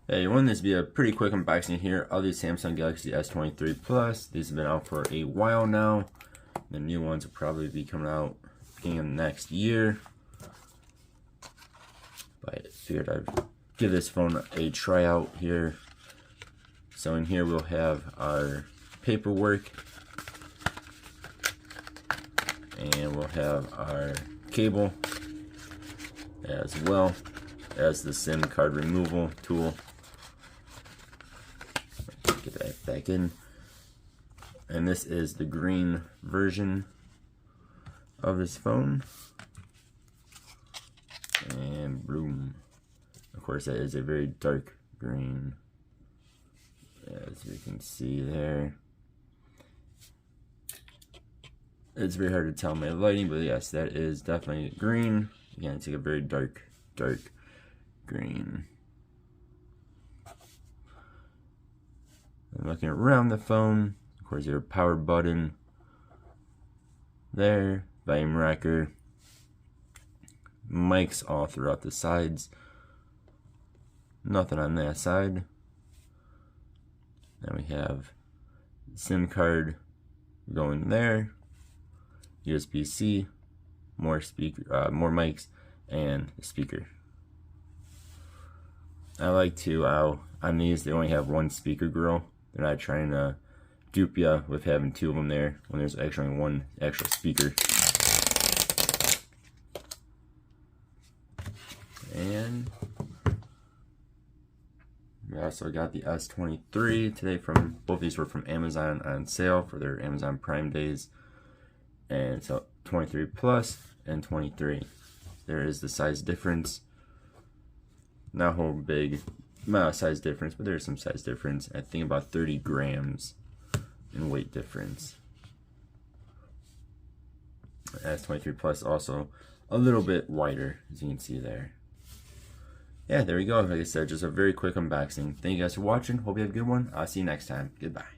Hey, I wanted this to be a pretty quick unboxing here of the Samsung Galaxy S23 Plus. These have been out for a while now. The new ones will probably be coming out beginning of next year. But I figured I'd give this phone a tryout here. So in here we'll have our paperwork. And we'll have our cable as well as the SIM card removal tool. Get that back in. And this is the green version of this phone. And boom. Of course, that is a very dark green, as you can see there. It's very hard to tell my lighting, but yes, that is definitely green. Again, it's like a very dark green. And looking around the phone, of course, your power button there, volume rocker, mics all throughout the sides. Nothing on that side. Then we have SIM card going there. USB-C, more mics, and a speaker. I like to, on these, they only have one speaker grill. They're not trying to dupe you with having two of them there when there's actually one actual speaker. And we also got the S23 today from, both of these were from Amazon on sale for their Amazon Prime days. And so 23 Plus and 23. There is the size difference. Not a whole big amount of size difference, but there's some size difference. I think about 30 grams in weight difference. S23 Plus also a little bit wider, as you can see there. Yeah, there we go. Like I said, just a very quick unboxing. Thank you guys for watching. Hope you have a good one. I'll see you next time. Goodbye.